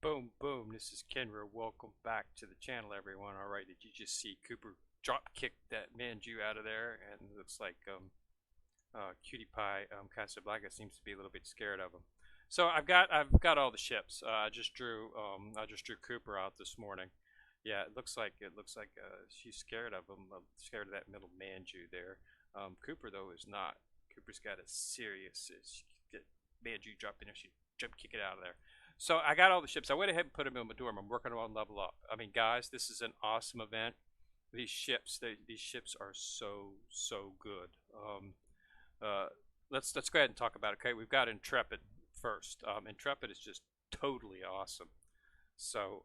Boom, boom. This is Kenra. Welcome back to the channel, everyone. All right, did you just see Cooper drop kick that Manju out of there? And it looks like Cutie Pie Casablanca seems to be a little bit scared of him. So I've got all the ships. I just drew Cooper out this morning. Yeah, it looks like she's scared of him, scared of that middle Manju there. Cooper though is not. Cooper's got a serious Manju dropped in there. She jump kick it out of there. So I got all the ships. I went ahead and put them in my dorm. I'm working on level up. I mean, guys, this is an awesome event. These ships are so good. Let's go ahead and talk about it. Okay, we've got Intrepid first. Intrepid is just totally awesome. So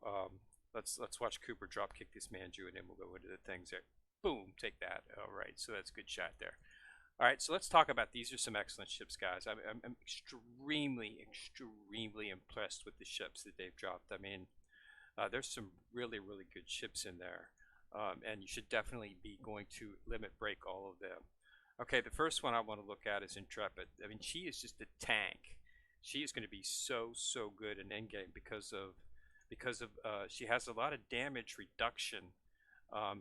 let's watch Cooper drop kick this Manju, and then we'll go into the things there. Boom, take that. All right, so that's a good shot there. All right, so let's talk about these. Are some excellent ships, guys. I'm extremely impressed with the ships that they've dropped. I mean, there's some really good ships in there, and you should definitely be going to limit break all of them. Okay, the first one I want to look at is Intrepid. I mean, she is just a tank. She is going to be so good in endgame because of she has a lot of damage reduction.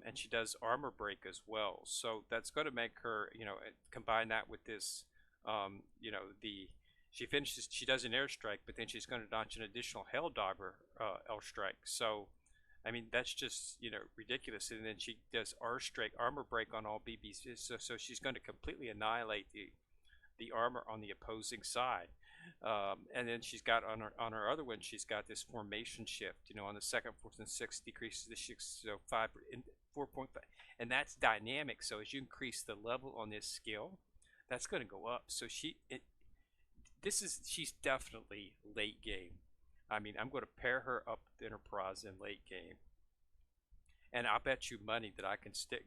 And she does armor break as well, so that's going to make her, combine that with this, she does an airstrike, but then she's going to launch an additional Helldiver airstrike. So, I mean, that's just ridiculous. And then she does armor break on all BBs, so she's going to completely annihilate the armor on the opposing side. And then she's got on her other one, she's got this formation shift. On the second, fourth, and sixth decreases the 5 and 4.5, and that's dynamic. So as you increase the level on this skill, that's going to go up. So she's definitely late game. I mean, I'm going to pair her up with Enterprise in late game, and I'll bet you money that I can stick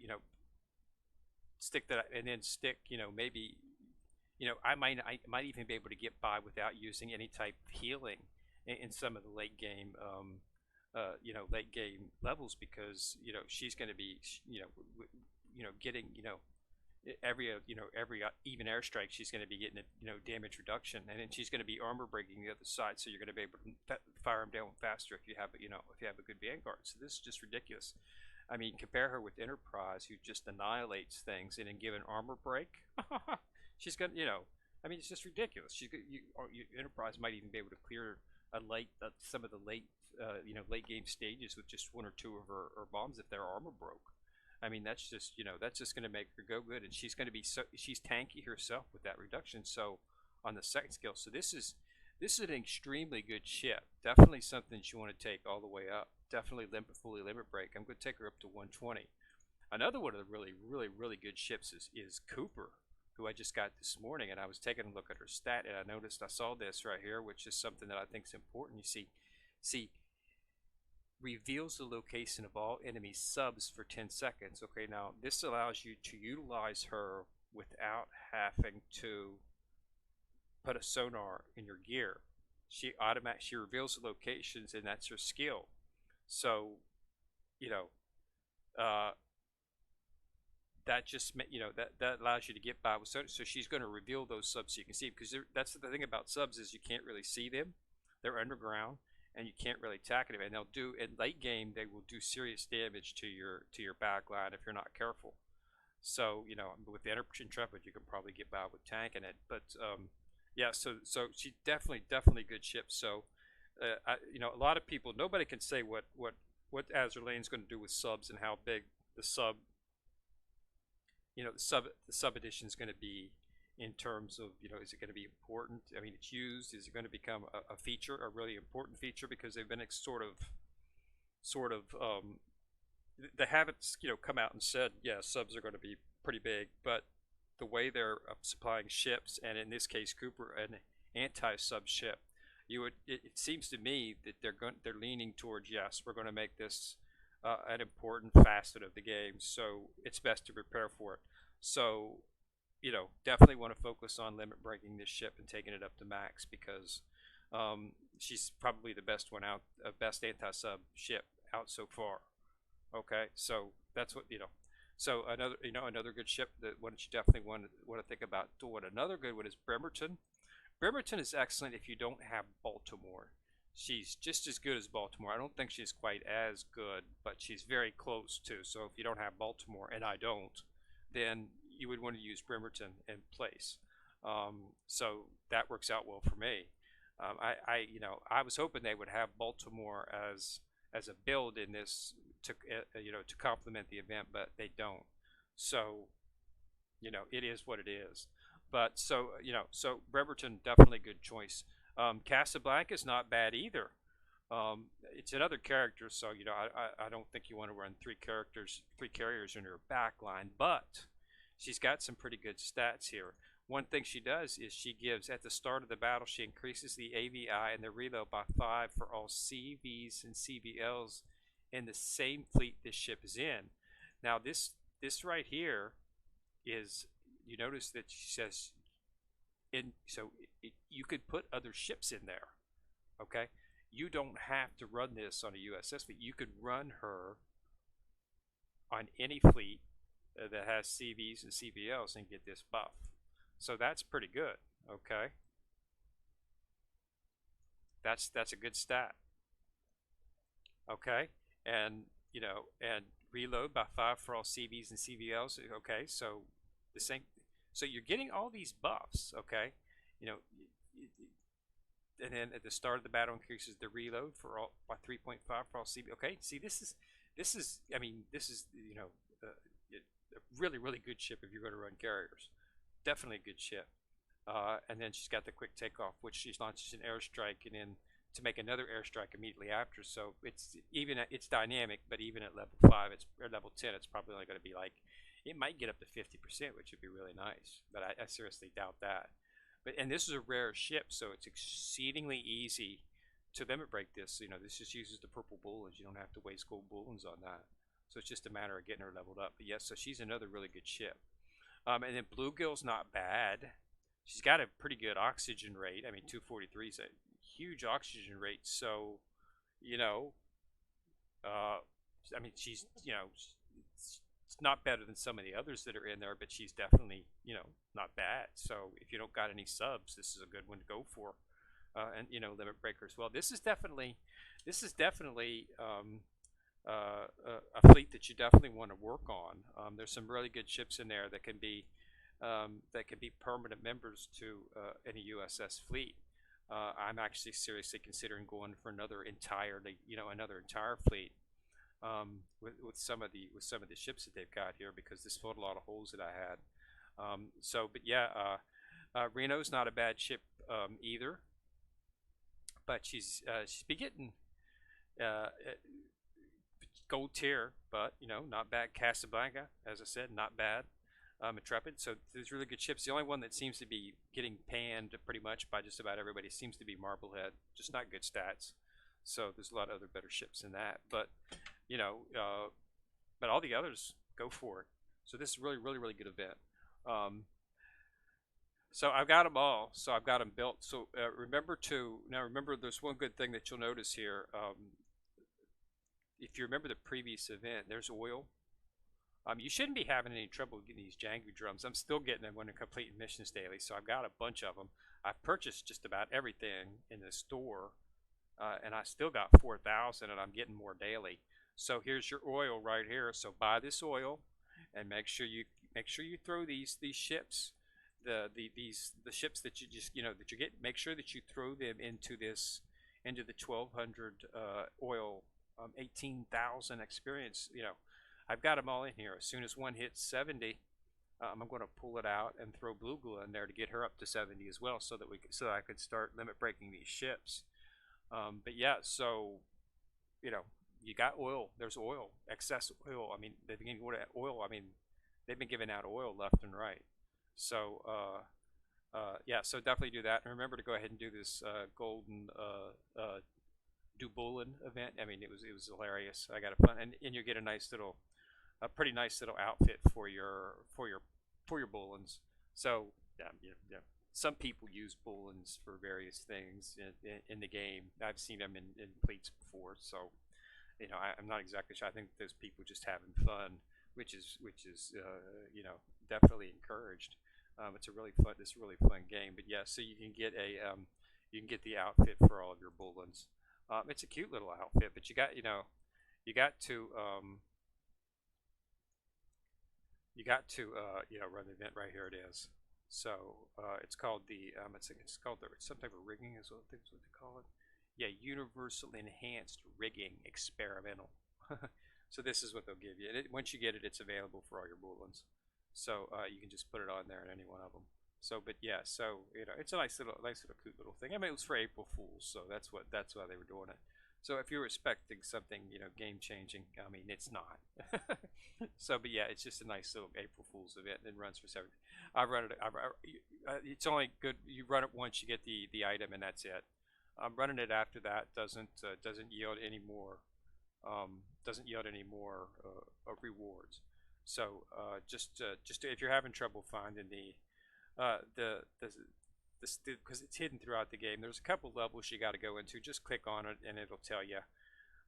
that, and then stick, maybe. I might even be able to get by without using any type of healing in some of the late game, levels, because she's going to be, getting, every even airstrike, she's going to be getting a damage reduction, and then she's going to be armor breaking the other side, so you're going to be able to fire them down faster if you have a good vanguard. So this is just ridiculous. I mean, compare her with Enterprise, who just annihilates things, and then give an armor break. She's gonna, I mean, it's just ridiculous. Enterprise might even be able to clear some of the late game stages with just one or two of her bombs if their armor broke. I mean, that's just going to make her go good, and she's going to be she's tanky herself with that reduction. So on the second skill, so this is an extremely good ship. Definitely something you want to take all the way up. Definitely fully limit break. I'm going to take her up to 120. Another one of the really good ships is Cooper, who I just got this morning, and I was taking a look at her stat, and I saw this right here, which is something that I think is important. You see, reveals the location of all enemy subs for 10 seconds. Okay, now this allows you to utilize her without having to put a sonar in your gear. She reveals the locations, and that's her skill. So, that just that allows you to get by with so she's going to reveal those subs so you can see, because that's the thing about subs, is you can't really see them. They're underground and you can't really attack them, and they'll do in late game, they will do serious damage to your backline if you're not careful. So with the Intrepid, you can probably get by with tanking it, but yeah, so she definitely good ship. So a lot of people, nobody can say what Azure Lane's going to do with subs and how big the sub the sub edition is going to be in terms of, is it going to be important? I mean, it's used. Is it going to become a feature, a really important feature? Because they've been sort of they haven't come out and said, yeah, subs are going to be pretty big, but the way they're supplying ships, and in this case Cooper, an anti-sub ship, it seems to me that they're leaning towards, yes, we're going to make this an important facet of the game, so it's best to prepare for it. So definitely want to focus on limit breaking this ship and taking it up to max, because she's probably the best one out, best anti-sub ship out so far. Okay, so that's what so another good ship that one you definitely want to think about doing. Another good one is Bremerton. Bremerton is excellent if you don't have Baltimore. She's just as good as Baltimore. I don't think she's quite as good, but she's very close to. So if you don't have Baltimore, and I don't, then you would want to use Bremerton in place. So that works out well for me. I was hoping they would have Baltimore as a build in this to to complement the event, but they don't. So it is what it is. But so Bremerton definitely good choice. Casablanca's not bad either. It's another character, so I don't think you want to run three carriers in her back line, but she's got some pretty good stats here. One thing she does is she gives at the start of the battle, she increases the AVI and the reload by 5 for all CVs and CVLs in the same fleet this ship is in. Now this right here is, you notice that she says you could put other ships in there. Okay, you don't have to run this on a USS fleet. You could run her on any fleet that has CVs and CVLs and get this buff. So that's pretty good. Okay, that's a good stat. Okay, and and reload by 5 for all CVs and CVLs. Okay, so the same. So you're getting all these buffs. Okay, you know, and then at the start of the battle increases the reload for all by 3.5 for all CB. Okay, see this is I mean this is a really good ship if you're going to run carriers. Definitely a good ship. And then she's got the quick takeoff, which she launches an airstrike, and then to make another airstrike immediately after. So it's dynamic, but even at level 5, or level 10, it's probably only going to be like, it might get up to 50%, which would be really nice. But I seriously doubt that. And this is a rare ship, so it's exceedingly easy to limit break this. This just uses the purple bullets. You don't have to waste gold bullets on that. So it's just a matter of getting her leveled up. But yes, so she's another really good ship. And then Bluegill's not bad. She's got a pretty good oxygen rate. I mean, 243 is a huge oxygen rate. So, I mean, she's, it's not better than some of the others that are in there, but she's definitely, not bad. So if you don't got any subs, this is a good one to go for. And limit breakers. Well, this is definitely a fleet that you definitely want to work on. There's some really good ships in there that can be permanent members to any USS fleet. I'm actually seriously considering going for another entire fleet with some of the ships that they've got here, because this filled a lot of holes that I had. But yeah, Reno's not a bad ship either, but she's been getting gold tier, but not bad. Casablanca, as I said, not bad. Intrepid, so there's really good ships. The only one that seems to be getting panned pretty much by just about everybody seems to be Marblehead, just not good stats. So there's a lot of other better ships in that, but but all the others, go for it. So this is really good event. So I've got them all. So I've got them built. So remember, there's one good thing that you'll notice here. If you remember the previous event, there's oil. You shouldn't be having any trouble getting these Jangu drums. I'm still getting them when I'm completing missions daily, so I've got a bunch of them. I've purchased just about everything in the store, and I still got 4,000, and I'm getting more daily. So here's your oil right here. So buy this oil, and make sure you throw these ships, the ships that you just that you get. Make sure that you throw them into the 1,200 oil, 18,000 experience. I've got them all in here. As soon as one hits 70, I'm going to pull it out and throw Bluegill in there to get her up to 70 as well, so that I could start limit breaking these ships. But yeah, so you got oil. There's oil, excess oil. I mean, they've been giving out oil. I mean, they've been giving out oil left and right. So yeah, so definitely do that. And remember to go ahead and do this golden Dubulin event. I mean, it was hilarious. I got a fun, and you get a pretty nice little outfit for your Bullens. So yeah. Some people use Bullens for various things in the game. I've seen them in fleets before, so I'm not exactly sure. I think those people just having fun, which is definitely encouraged. It's a really fun game. But yeah, so you can get the outfit for all of your Bullens. It's a cute little outfit, but you got to run the event. Right here it is. So it's called it's called some type of rigging is what they call it. Yeah, Universal Enhanced Rigging Experimental. So this is what they'll give you. Once you get it, it's available for all your Booleans. So you can just put it on there in any one of them. So, but yeah, so it's a nice little cute little thing. I mean, it was for April Fools, so that's why they were doing it. So if you're expecting something, game changing, I mean, it's not. So, but yeah, it's just a nice little April Fool's event and runs for 7. I've run it. It's only good you run it once, you get the item, and that's it. Running it after that doesn't yield any more rewards. So just if you're having trouble finding the because it's hidden throughout the game. There's a couple levels you got to go into. Just click on it and it'll tell you.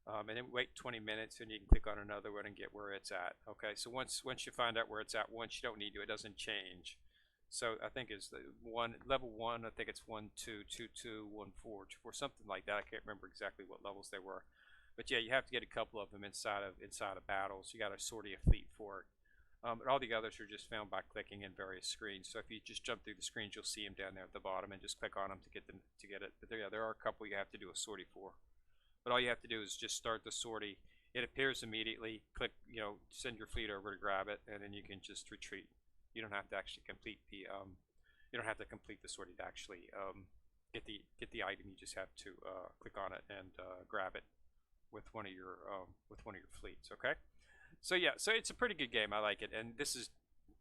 And then wait 20 minutes and you can click on another one and get where it's at. Okay, so once you find out where it's at, once you don't need to, it doesn't change. So I think it's level 1. I think it's 1 2 2 2 1 4 2 4 something like that. I can't remember exactly what levels they were, but yeah, you have to get a couple of them inside of battles. You got to sort a fleet for it. But all the others are just found by clicking in various screens. So if you just jump through the screens, you'll see them down there at the bottom, and just click on them to get it. But there are a couple you have to do a sortie for. But all you have to do is just start the sortie. It appears immediately. Click, send your fleet over to grab it, and then you can just retreat. You don't have to actually complete the sortie to actually get the item. You just have to click on it and grab it with one of your fleets. Okay. So yeah, so it's a pretty good game. I like it, and this is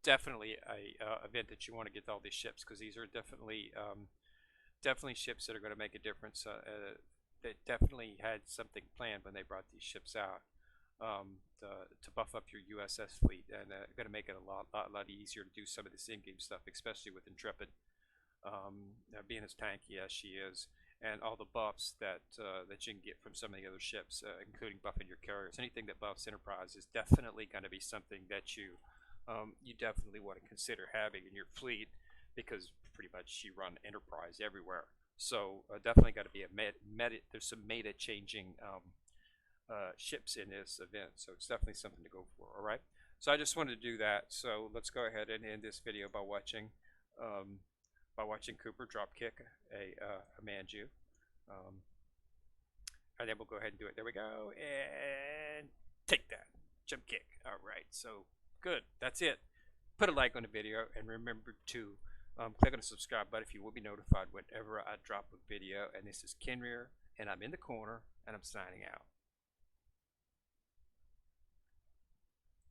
definitely a event that you want to get all these ships, because these are definitely ships that are going to make a difference. They definitely had something planned when they brought these ships out to buff up your USS fleet, and going to make it a lot easier to do some of this in-game stuff, especially with Intrepid being as tanky as she is. And all the buffs that you can get from some of the other ships, including buffing your carriers. Anything that buffs Enterprise is definitely going to be something that you definitely want to consider having in your fleet, because pretty much you run Enterprise everywhere. So definitely got to be there's some meta changing ships in this event. So it's definitely something to go for. All right. So I just wanted to do that. So let's go ahead and end this video by watching. Cooper dropkick a Manju. And then we'll go ahead and do it. There we go. And take that. Jump kick. All right. So good. That's it. Put a like on the video, and remember to click on the subscribe button if you will be notified whenever I drop a video. And this is Kenrier, and I'm in the corner, and I'm signing out.